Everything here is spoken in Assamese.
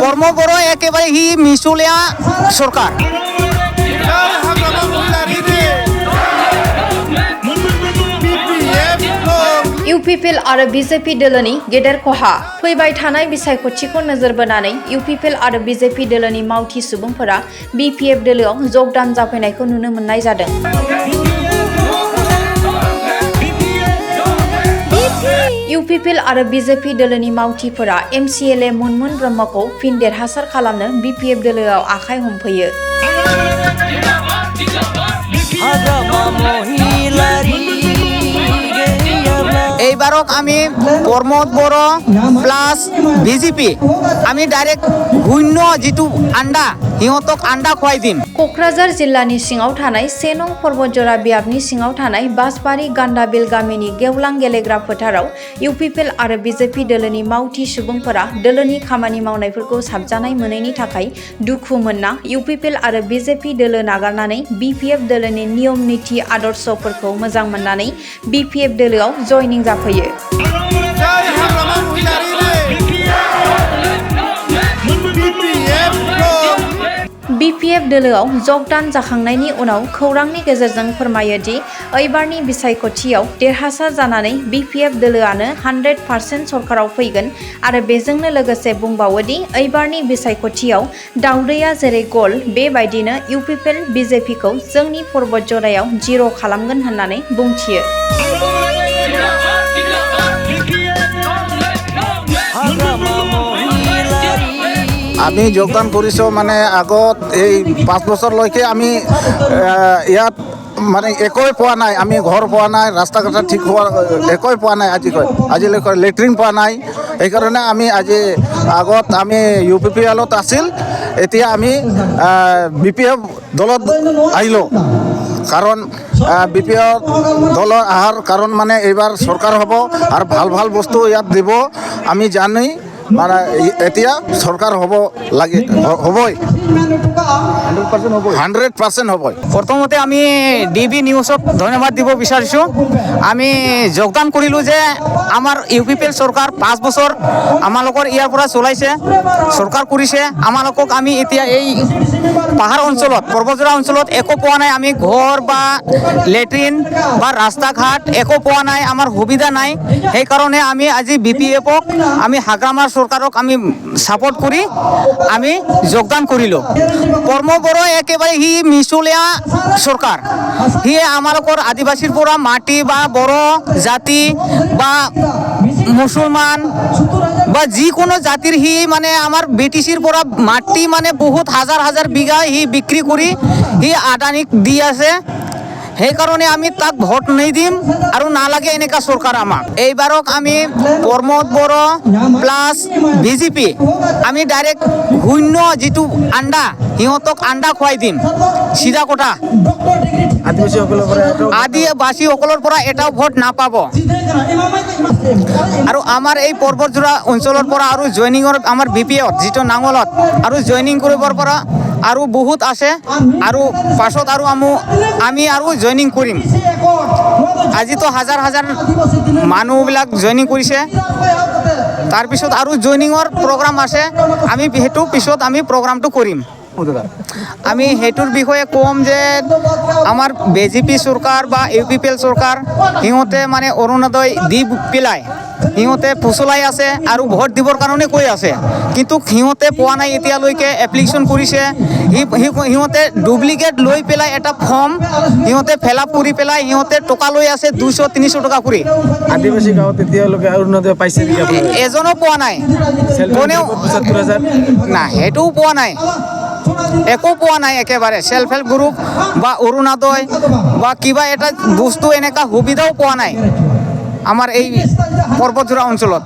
কর্মবড় একেবারে হি মিশুলিয়া সরকার। इउपिपिएल आरो बीजेपी दोलोनि गेदेर खहा फैबाय थानाय बिसायख'थिखौ नोजोर बोनानै इउपिपिएल आरो बीजेपी दोलोनि मावथि सुबुंफोरा बीपीएफ दोलोआव जगदान जाफैनायखौ नुनो मोननाय जादों। इउपिपिएल आरो बीजेपी दोलोनि मावथिफोरा एमसीएलए मुनमुन ब्रह्मखौ फिन देरहासार खालामनो बीपीएफ दोलोआव आखाइ हमफैयो। এইবারক আমি প্রমোদ বড় প্লাস বিজেপি আমি ডাইরেক্ট শূন্য যেটো আন্ডা সিহঁতক আন্ডা খুৱাই দিম। क'क्राझार जिल्लानि सिङाव थानाय 1 नं पर्बतजरा बियाबनि सिङाव थानाय बासबारि गान्दाबिल गामिनि गेवलां गेलेग्रा फोथाराव इउपिपिएल आरो बीजेपी दोलोनि मावथि सुबुंफोरा दोलोनि खामानि मावनायफोरखौ साबजानाय मोनैनि थाखाय दुखु मोनना इउपिपिएल आरो बीजेपी दोलो नागारनानै बीपीएफ दोलोनि नियम नीति आदर्शफोरखौ मोजां मोननानै बीपीएफ दोलोआव जयनिं जाफैयो। बीपीएफ दोलोआव जगदान जाखांनायनि उनाव खौरांनि गेजेरजों फोरमायो दि ऐबारनि बिसायख'थियाव देरहासार जानानै बीपीएफ दोलोआनो 100% सरकाराव फैगोन आरो बेजोंनो लोगोसे बुंबावो दि ऐबारनि बिसायख'थियाव दाउदैया जेरै गल बेबायदिनो इउपिपिएल बीजेपीखौ जोंनि पर्बतजरायाव जिर' खालामगोन होननानै बुंथियो। আমি যোগদান কৰিছোঁ মানে আগত এই 5 বছৰলৈকে আমি ইয়াত মানে একোৱে পোৱা নাই, আমি ঘৰ পোৱা নাই, ৰাস্তা ঘাট ঠিক হোৱা একোৱে পোৱা নাই, আজিলৈকে লেট্ৰিন পোৱা নাই। সেইকাৰণে আমি আজি আগত আমি ইউপিপিএলত আছিল, এতিয়া আমি বিপিএফ দলত আহিলোঁ। কাৰণ বিপিএফ দলৰ অহাৰ কাৰণ মানে এইবাৰ চৰকাৰ হ'ব আৰু ভাল ভাল বস্তু ইয়াত দিব আমি জানি মানে এতিয়া চৰকাৰ হ'ব লাগে, হ'বই 100% হ'বই। প্ৰথমতে আমি ডিবি নিউজক ধন্যবাদ দিব বিচাৰিছোঁ। আমি যোগদান কৰিলোঁ যে আমাৰ ইউপিপিএল চৰকাৰ 5 বছৰ আমালোকৰ ইয়াৰ পৰা চলাইছে, চৰকাৰ কৰিছে। আমালোকক আমি এতিয়া এই পাহাৰ অঞ্চলত পৰ্বতজৰা অঞ্চলত একো পোৱা নাই, আমি ঘৰ বা লেট্ৰিন বা ৰাস্তা ঘাট একো পোৱা নাই, আমাৰ সুবিধা নাই। সেইকাৰণে আমি আজি বিপিএফক আমি হাগ্ৰামাৰ চৰকাৰক আমি সাপোৰ্ট কৰি আমি যোগদান কৰিলো। কৰ্মবড় একেবাৰে হি মিশুলিয়া সৰকাৰ, হি আমালোকৰ আদিবাসীৰ পৰা মাটি বা বড় জাতি বা মুসলমান বা যিকোনো জাতিৰ হি মানে আমাৰ ব্ৰিটিছৰ পৰা মাটি মানে বহুত হাজাৰ হাজাৰ বিঘা হি বিক্ৰী কৰি হি আদানীক দি আছে। সেইকাৰণে আমি তাক ভোট নিদিম আৰু নালাগে এনেকা চৰকাৰ আমাক। এইবাৰক আমি প্ৰমোদ বড় প্লাছ বিজেপি আমি ডাইৰেক্ট শূন্য যেটো আন্ডা সিহঁতক আন্ডা খুৱাই দিম চিধা কথা। আদিবাসীসকলৰ পৰা এটাও ভোট নাপাব। আৰু আমাৰ এই পৰ্বতজোৰা অঞ্চলৰ পৰা আৰু জইনিঙৰ আমাৰ বিপিএফ যিটো নাঙলত আৰু জইনিং কৰিবৰ পৰা আৰু বহুত আছে আৰু পাছত আৰু আমি আৰু জইনিং কৰিম। আজিতো হাজাৰ হাজাৰ মানুহবিলাক জইনিং কৰিছে, তাৰপিছত আৰু জইনিঙৰ প্ৰগ্ৰাম আছে, আমি সেইটো পিছত আমি প্ৰগ্ৰামটো কৰিম। আমি সেইটোৰ বিষয়ে ক'ম যে আমাৰ বিজেপি চৰকাৰ বা ইউপিপিএল চৰকাৰ সিহঁতে মানে অৰুণোদয় দি পেলাই সিহঁতে ফুচলাই আছে আৰু ভোট দিবৰ কাৰণে কৈ আছে, কিন্তু সিহঁতে পোৱা নাই এতিয়ালৈকে। এপ্লিকেশ্যন কৰিছে, সিহঁতে ডুপ্লিকেট লৈ পেলাই এটা ফৰ্ম সিহঁতে ফিল আপ কৰি পেলাই সিহঁতে টকা লৈ আছে 200-300 টকা কৰি। আদিবাসী গাঁৱত এতিয়ালৈকে অৰুণোদয় পাইছে এজনো পোৱা নাই, কোনেও না সেইটোও পোৱা নাই, একো পোৱা নাই একেবাৰে। সেল্ফ হেল্প গ্ৰুপ বা অৰুণোদয় বা কিবা এটা বস্তু এনেকুৱা সুবিধাও পোৱা নাই আমাৰ এই পৰ্বতজোৰা অঞ্চলত।